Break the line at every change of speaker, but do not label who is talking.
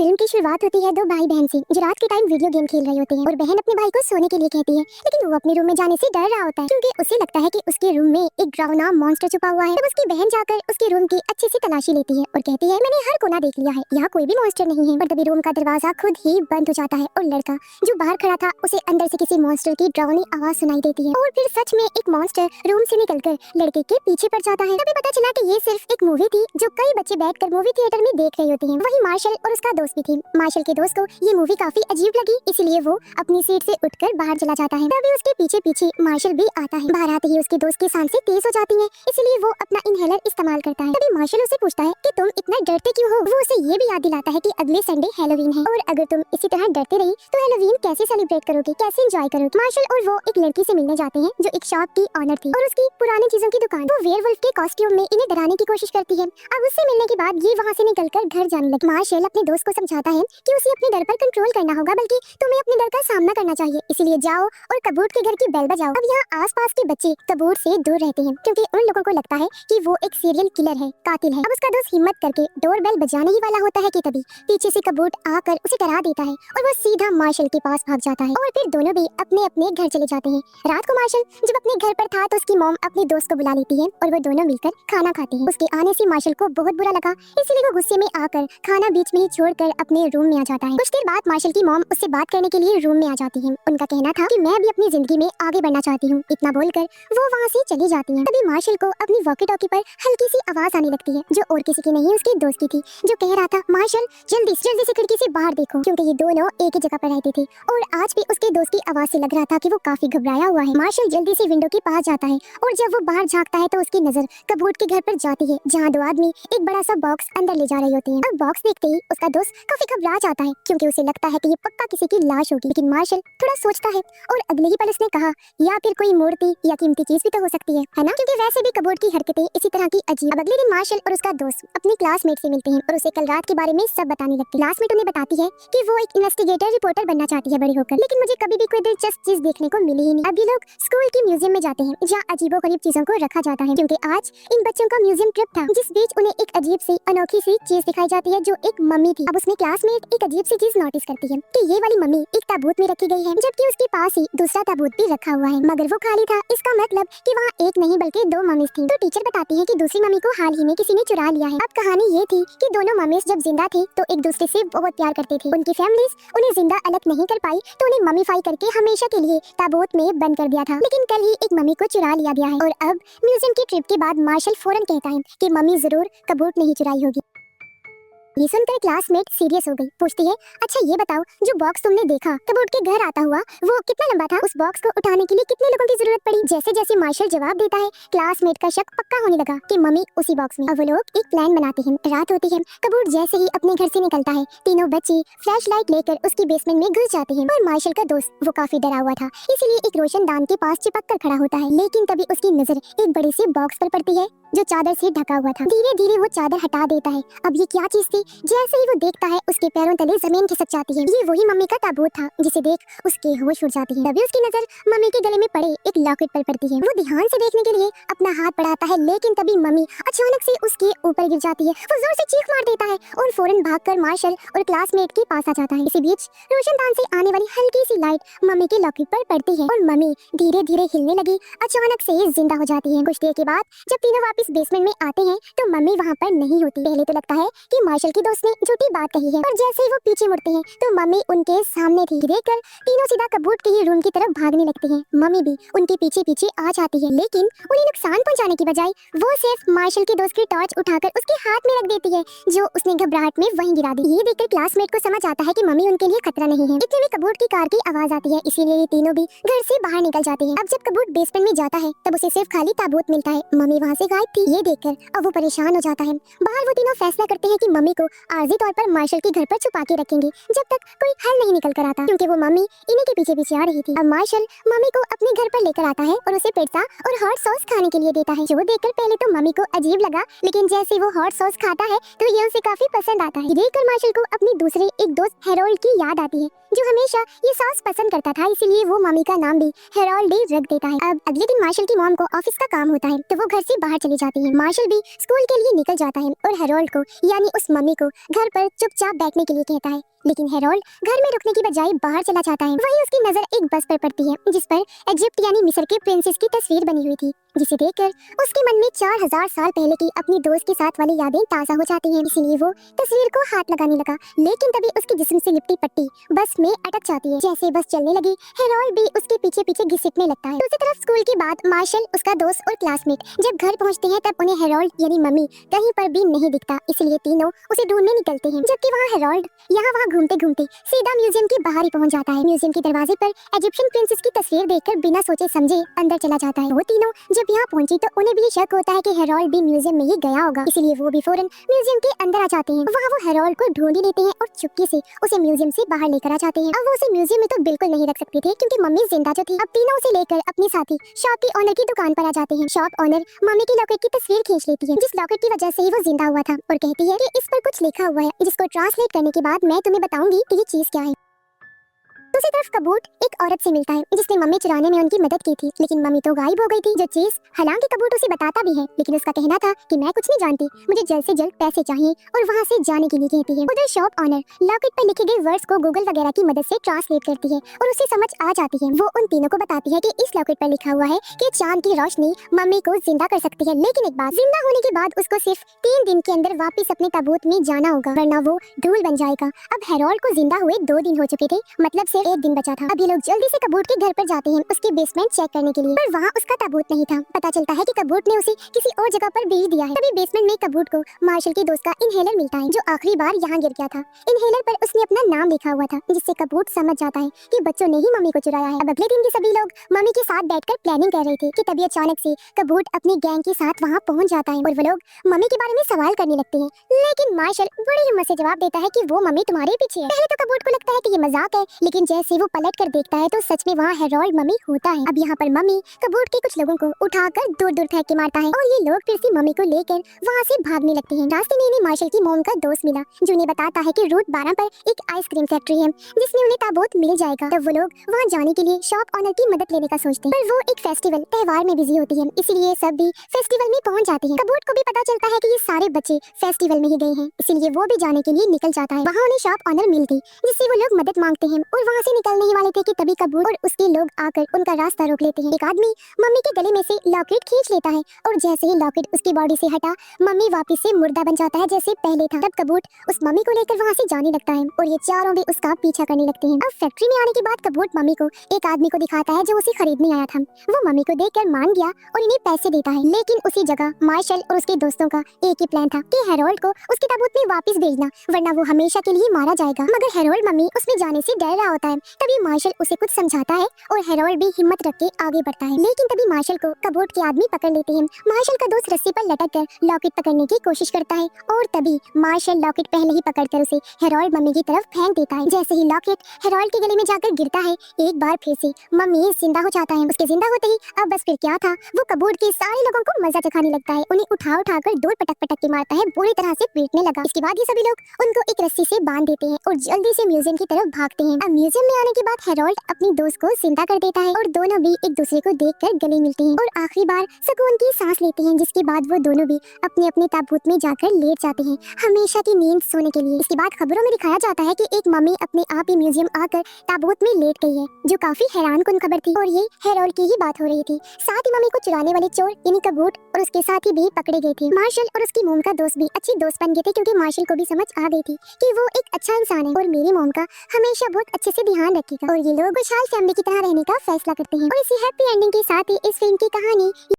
Film की शुरुआत होती है दो भाई बहन से जो रात के टाइम वीडियो गेम खेल रहे होते हैं और बहन अपने भाई को सोने के लिए कहती है, लेकिन वो अपने रूम में जाने से डर रहा होता है क्योंकि उसे लगता है कि उसके रूम में एक डरावना मॉन्स्टर छुपा हुआ है। तब उसकी बहन जाकर उसके रूम की अच्छे से तलाशी लेती है और कहती है, मैंने हर कोना देख लिया है, यहाँ कोई भी मॉन्स्टर नहीं है। पर तभी रूम का दरवाजा खुद ही बंद हो जाता है और लड़का जो बाहर खड़ा था उसे अंदर से किसी मॉन्स्टर की डरावनी आवाज सुनाई देती है और फिर सच में एक मॉन्स्टर रूम से निकलकर लड़के के पीछे पड़ जाता है। तभी पता चला कि ये सिर्फ एक मूवी थी जो कई बच्चे बैठकर मूवी थिएटर में देख रहे होते हैं। वही मार्शल और उसका दोस्त भी थे। मार्शल के दोस्त को ये मूवी काफी अजीब लगी, इसलिए वो अपनी सीट से उठकर बाहर चला जाता है। तभी उसके पीछे पीछे मार्शल भी आता है। बाहर आते ही उसके दोस्त की सांसें तेज हो जाती हैं, इसलिए वो अपना इनहेलर इस्तेमाल करता है। तभी मार्शल उसे पूछता है कि तुम इतना डरते क्यों हो। वो उसे ये भी याद दिलाता है कि अगले संडे हैलोवीन है और अगर तुम इसी तरह डरते रही तो हैलोवीन कैसे सेलिब्रेट करोगे, कैसे एंजॉय करोगे। मार्शल और वो एक लड़की से मिलने जाते हैं जो एक शॉप की ऑनर थी और उसकी पुरानी चीजों की दुकान। वो वेयरवुल्फ के कॉस्ट्यूम में इन्हें डराने की कोशिश करती है। अब उससे मिलने के बाद ये वहाँ से निकलकर घर जाने लगी। मार्शल अपने दोस्त को समझाता है कि उसे अपने डर पर कंट्रोल करना होगा, बल्कि तुम्हें अपने डर का सामना करना चाहिए। इसीलिए जाओ और कबूट के घर की बेल बजाओ। अब यहाँ आसपास के बच्चे कबूट से दूर रहते हैं क्योंकि उन लोगों को लगता है कि वो एक सीरियल किलर है, कातिल है। अब उसका दोस्त हिम्मत करके डोर बेल बजाने ही वाला होता है कि तभी पीछे से कबूट आकर उसे डरा देता है और वो सीधा मार्शल के पास भाग जाता है और फिर दोनों भी अपने अपने घर चले जाते हैं। रात को मार्शल जब अपने घर पर था तो उसकी मॉम अपने दोस्त को बुला लेती है और वो दोनों मिलकर खाना खाते हैं। उसके आने से मार्शल को बहुत बुरा लगा, इसलिए वो गुस्से में आकर खाना बीच में ही छोड़कर अपने रूम में आ जाता है। कुछ देर बाद मार्शल की मॉम उससे बात करने के लिए रूम में आ जाती है। उनका कहना था कि मैं भी अपनी जिंदगी में आगे बढ़ना चाहती हूँ। इतना बोलकर वो वहाँ से चली जाती हैं। तभी मार्शल को अपनी वॉकी टॉकी पर हल्की सी आवाज आने लगती है जो और किसी की नहीं उसके दोस्त की थी, जो कह रहा था, मार्शल जल्दी से खिड़की से बाहर देखो, क्योंकि ये दोनों एक ही जगह पर रहते थे और आज भी उसके दोस्त की आवाज से लग रहा था कि वो काफी घबराया हुआ है। मार्शल जल्दी से विंडो के पास जाता है और जब वो बाहर झांकता है तो उसकी नजर कबूट के घर पर जाती है जहाँ दो आदमी एक बड़ा सा बॉक्स अंदर ले जा रहे होते हैं। अब बॉक्स देखते ही उसका दोस्त काफी घबरा जाता है क्योंकि उसे लगता है कि ये पक्का किसी की लाश होगी। लेकिन मार्शल थोड़ा सोचता है और अगले ही पल उसने कहा, या फिर कोई मूर्ति या कीमती चीज भी तो हो सकती है ना, क्योंकि वैसे भी कबूट की हरकतें इसी तरह की अजीब। अब अगले दिन मार्शल और उसका दोस्त अपनी क्लासमेट से मिलते हैं और उसे कल रात के बारे में सब बताने लगते हैं। क्लासमेट उन्हें बताती है कि वो एक इन्वेस्टिगेटर रिपोर्टर बनना चाहती है बड़ी होकर, लेकिन मुझे कभी भी कोई दिलचस्प चीज देखने को मिली ही नहीं। अब ये लोग स्कूल की म्यूजियम में जाते हैं जहाँ अजीबोगरीब चीजों को रखा जाता है क्योंकि आज इन बच्चों का म्यूजियम ट्रिप था, जिस बीच उन्हें एक अजीब सी अनोखी सी चीज दिखाई जाती है जो एक मम्मी थी। अब उसमें क्लासमेट एक अजीब सी चीज नोटिस करती है कि ये वाली मम्मी एक ताबूत में रखी गई है, जबकि उसके पास ही दूसरा ताबूत भी रखा हुआ है, मगर वो खाली था। इसका मतलब कि वहाँ एक नहीं बल्कि दो मम्मीज थी। तो टीचर बताती है कि दूसरी मम्मी को हाल ही में किसी ने चुरा लिया है। अब कहानी ये थी कि दोनों मम्मीज जब जिंदा थे तो एक दूसरे से बहुत प्यार करते थे। उनकी फैमिलीज उन्हें जिंदा अलग नहीं कर पाई तो उन्हें मम्मीफाई करके हमेशा के लिए ताबूत में बंद कर दिया था। लेकिन कल ही एक मम्मी को चुरा लिया गया है और अब म्यूजियम की ट्रिप के बाद मार्शल फौरन कहता है कि मम्मी जरूर कबूत नहीं चुराई होगी। ये सुनकर क्लासमेट सीरियस हो गई। पूछती है, अच्छा ये बताओ, जो बॉक्स तुमने देखा कबूट के घर आता हुआ वो कितना लंबा था? उस बॉक्स को उठाने के लिए कितने लोगों की जरूरत पड़ी? जैसे जैसे मार्शल जवाब देता है क्लासमेट का शक पक्का होने लगा कि मम्मी उसी बॉक्स में। अब वो लोग एक प्लान बनाते हैं। रात होती है, कबूट जैसे ही अपने घर से निकलता है तीनों बच्चे फ्लैश लाइट लेकर उसकी बेसमेंट में घुस जाते हैं। और मार्शल का दोस्त वो काफी डरा हुआ था, इसलिए एक रोशनदान के पास चिपक कर खड़ा होता है। लेकिन तभी उसकी नजर एक बड़े से बॉक्स पर पड़ती है जो चादर से ढका हुआ था। धीरे धीरे वो चादर हटा देता है। अब ये क्या चीज थी? जैसे ही वो देखता है उसके पैरों तले जमीन खिसक जाती है। ये वही मम्मी का ताबूत था जिसे देख उसके होश उड़ जाती है। तभी उसकी नजर मम्मी के गले में पड़े एक लॉकेट पर पड़ती है। वो ध्यान से देखने के लिए अपना हाथ बढ़ाता है, लेकिन तभी मम्मी अचानक से उसके ऊपर गिर जाती है। वो जोर से चीख मार देता है और फौरन भागकर मार्शल और क्लासमेट के पास आ जाता है। इसी बीच रोशनदान से आने वाली हल्की सी लाइट मम्मी के लॉकेट पर पड़ती है और मम्मी धीरे धीरे हिलने लगी, अचानक से जिंदा हो जाती है। कुछ देर के बाद जब तीनों वापस बेसमेंट में आते हैं तो मम्मी वहाँ पर नहीं होती। पहले तो लगता है कि मार्शल के दोस्त ने झूठी बात कही है, पर जैसे ही वो पीछे मुड़ते हैं तो मम्मी उनके सामने थी। देखकर तीनों सीधा कबूट के ही रूम की तरफ भागने लगते हैं। मम्मी भी उनके पीछे पीछे आ जाती है, लेकिन उन्हें नुकसान पहुंचाने की बजाय वो सिर्फ मार्शल के दोस्त की टॉर्च उठाकर उसके हाथ में रख देती है जो उसने घबराहट में वहीं गिरा दी। ये देखकर क्लासमेट को समझ आता है कि मम्मी उनके लिए खतरा नहीं है। इतने में कबूट की कार की आवाज आती है, इसीलिए ये तीनों भी घर से बाहर निकल जाते हैं। अब जब कबूट बेसमेंट में जाता है तब उसे सिर्फ खाली ताबूत मिलता है। मम्मी वहाँ से गायब थी। ये देखकर अब वो परेशान हो जाता है। बाहर वो तीनों फैसला करते हैं कि मम्मी को आर्जी तौर पर मार्शल के घर पर छुपा के रखेंगे जब तक कोई हल नहीं निकल कर आता, क्योंकि वो मम्मी इन्हीं के पीछे पीछे आ रही थी। अब मार्शल मम्मी को अपने घर पर लेकर आता है और उसे पिज्जा और हॉट सॉस खाने के लिए देता है, जो देखकर पहले तो मम्मी को अजीब लगा, लेकिन जैसे वो हॉट सॉस खाता है तो ये उसे काफी पसंद आता है। देखकर मार्शल को अपने दूसरे एक दोस्त हेरोल्ड की याद आती है। जो हमेशा ये सॉस पसंद करता था, इसीलिए वो मम्मी का नाम भी हेरोल्ड रख देता है। अब अगले दिन मार्शल की मॉम को ऑफिस का काम होता है, तो वो घर से बाहर चली जाती है। मार्शल भी स्कूल के लिए निकल जाता है और हेरोल्ड को यानी उस मम्मी को घर पर चुपचाप बैठने के लिए कहता है। लेकिन हेरोल्ड घर में रुकने की बजाय बाहर चला जाता है। वहीं उसकी नजर एक बस पर पड़ती है जिस पर इजिप्ट यानी मिस्र के प्रिंसेस की तस्वीर बनी हुई थी, जिसे देखकर उसके मन में 4000 साल पहले की अपनी दोस्त के साथ वाली यादें ताजा हो जाती हैं। इसीलिए वो तस्वीर को हाथ लगाने लगा, लेकिन तभी उसके जिस्म से लिपटी पट्टी बस में अटक जाती है। जैसे बस चलने लगी, हेरोल्ड भी उसके पीछे पीछे घिसटने लगता है। दूसरी तरफ स्कूल के बाद मार्शल, उसका दोस्त और क्लासमेट जब घर पहुंचते हैं तब उन्हें हेरोल्ड यानी मम्मी कहीं पर भी नहीं दिखता, इसलिए तीनों उसे ढूंढने निकलते हैं। जबकि वहाँ हेरोल्ड यहाँ घूमते घूमते सीधा म्यूजियम के बाहर ही पहुंच जाता है। म्यूजियम के दरवाजे पर इजिप्शियन प्रिंसेस की तस्वीर देखकर बिना सोचे समझे अंदर चला जाता है। वो तीनों जब यहाँ पहुंची तो उन्हें भी शक होता है कि हेरोल्ड भी म्यूजियम में ही गया होगा, इसलिए वो भी फौरन म्यूजियम के अंदर आ जाते हैं। वहाँ वो हेरोल्ड को ढूंढ ही लेते हैं और चुपके से उसे म्यूजियम से बाहर लेकर आ जाते हैं। अब वो उसे म्यूजियम में तो बिल्कुल नहीं रख सकते थे क्योंकि मम्मी जिंदा जो थी। अब तीनों उसे लेकर अपने साथी शॉप के ऑनर की दुकान पर आ जाते हैं। शॉप ऑनर मम्मी की लॉकेट की तस्वीर खींच लेती है, जिस लॉकेट की वजह से ही वो जिंदा हुआ था, और कहती है कि इस पर कुछ लिखा हुआ है, जिसको ट्रांसलेट करने के बाद मैं तुम्हें बताऊंगी कि ये चीज क्या है। दूसरी तरफ कबूट एक औरत से मिलता है जिसने मम्मी चुराने में उनकी मदद की थी, लेकिन मम्मी तो गायब हो गई थी। जो चीज हालांकि कबूट उसे बताता भी है, लेकिन उसका कहना था कि मैं कुछ नहीं जानती, मुझे जल्द से जल्द पैसे चाहिए, और वहाँ से जाने के लिए कहती है। उधर शॉप ऑनर लॉकेट पर लिखे गए वर्ड्स को गूगल वगैरह की मदद से ट्रांसलेट करती है और उसे समझ आ जाती है। वो उन तीनों को बताती है कि इस लॉकेट पर लिखा हुआ है कि चांद की रोशनी मम्मी को जिंदा कर सकती है, लेकिन एक बात, जिंदा होने के बाद उसको सिर्फ 3 दिन के अंदर वापस अपने ताबूत में जाना होगा, वरना वो धूल बन जाएगा। अब हेरोल्ड को जिंदा हुए 2 दिन हो चुके थे, मतलब सिर्फ 1 दिन बचा था। अब ये लोग जल्दी से कबूट के घर पर जाते हैं उसके बेसमेंट चेक करने के लिए, पर वहाँ उसका ताबूत नहीं था। पता चलता है कि कबूट ने उसे किसी और जगह पर भेज दिया है। तभी बेसमेंट में कबूट को मार्शल के दोस्त का इनहेलर मिलता है, जो आखिरी बार यहाँ गिर गया था। इनहेलर पर उसने अपना नाम लिखा हुआ था, जिससे कबूट समझ जाता है कि बच्चों ने ही मम्मी को चुराया है। अब अगले दिन के सभी लोग मम्मी के साथ बैठकर प्लानिंग कर रहे थे कि तभी अचानक से कबूट अपनी गैंग के साथ वहाँ पहुँच जाता है और वो लोग मम्मी के बारे में सवाल करने लगते हैं। लेकिन मार्शल बड़ी हिम्मत से जवाब देता है कि वो मम्मी तुम्हारे पीछे है। पहले तो कबूट को लगता है कि ये मजाक है, लेकिन जैसे वो पलट कर देखता है तो सच में वहाँ हेरोल्ड मम्मी होता है। अब यहाँ पर मम्मी कबूट के कुछ लोगों को उठाकर दूर दूर फेंक के मारता है और ये लोग फिर से मम्मी को लेकर वहाँ से भागने लगते हैं। रास्ते में इन्हें मार्शल की मॉम का दोस्त मिला, जो उन्हें बताता है कि रूट 12 पर एक आइसक्रीम फैक्ट्री है जिसमें उन्हें ताबूत मिल जाएगा। तब वो लोग वहाँ जाने के लिए शॉप ऑनर की मदद लेने का सोचते हैं, पर वो एक फेस्टिवल त्योहार में बिजी होती है, इसीलिए सब भी फेस्टिवल में पहुँच जाते हैं। कबूट को भी पता चलता है कि ये सारे बच्चे फेस्टिवल में ही गए हैं, इसीलिए वो भी जाने के लिए निकल जाता है। वहाँ उन्हें शॉप ऑनर मिल गई, जिससे वो लोग मदद मांगते हैं और वहाँ से निकलने ही वाले थे कि तभी कबूट और उसके लोग आकर उनका रास्ता रोक लेते हैं। एक आदमी मम्मी के गले में से लॉकेट खींच लेता है और जैसे ही लॉकेट उसकी बॉडी से हटा, मम्मी वापस से मुर्दा बन जाता है जैसे पहले था। तब कबूट उस मम्मी को लेकर वहाँ से जाने लगता है और ये चारों भी उसका पीछा करने लगते हैं। अब फैक्ट्री में आने के बाद कबूट मम्मी को एक आदमी को दिखाता है जो उसे खरीदने आया था। वो मम्मी को देखकर मान गया और इन्हें पैसे देता है, लेकिन उसी जगह मार्शल और उसके दोस्तों का एक ही प्लान था कि हेरोल्ड को उसके ताबूत में वापस भेजना, वरना वो हमेशा के लिए मारा जाएगा। मगर हेरोल्ड मम्मी उसमें जाने से डर रहा होता है। तभी मार्शल उसे कुछ समझाता है और हेरोल्ड भी हिम्मत रख के आगे बढ़ता है, लेकिन तभी मार्शल को कबूट के आदमी पकड़ लेते हैं। मार्शल का दोस्त रस्सी पर लटक कर लॉकेट पकड़ने की कोशिश करता है और तभी मार्शल लॉकेट पहले ही पकड़कर उसे हेरोल्ड मम्मी की तरफ फेंक देता है। जैसे ही लॉकेट हेरोल्ड के गले में जाकर गिरता है, एक बार फिर से मम्मी जिंदा हो जाता है। उसके जिंदा होते ही अब बस फिर क्या था, वो कबूट के सारे लोगों को मजा चखाने लगता है, उन्हें उठा कर दूर पटक पटक के मारता है, बुरी तरह से पीटने लगा। इसके बाद ये सभी लोग उनको एक रस्सी से बांध देते हैं और जल्दी से म्यूजियम की तरफ भागते हैं। अब म्यूजियम में आने के बाद हेरोल्ड अपनी दोस्त को जिंदा कर देता है और दोनों भी एक दूसरे को देखकर गले मिलते हैं और आखिरी बार सुकून की सांस लेते हैं, जिसके बाद वो दोनों भी अपने अपने ताबूत में जाकर लेट जाते हैं हमेशा की नींद सोने के लिए। इसके बाद खबरों में दिखाया जाता है कि एक मम्मी अपने आप ही म्यूजियम आकर ताबूत में लेट गई है, जो काफी हैरानकुन खबर थी और ये हेरोल्ड की ही बात हो रही थी। साथ ही मम्मी को चुराने वाले चोर यानी कबूट और उसके साथी भी पकड़े गए थे। मार्शल और उसकी मोम का दोस्त भी अच्छे दोस्त बन गए थे, क्योंकि मार्शल को भी समझ आ गई थी कि वो एक अच्छा इंसान है और मेरी मोम का हमेशा बहुत अच्छे से ध्यान रखेगा, और ये लोग खुशहाल फैमिली की तरह रहने का फैसला करते हैं। और इसी हैप्पी एंडिंग के साथ ही इस फिल्म की कहानी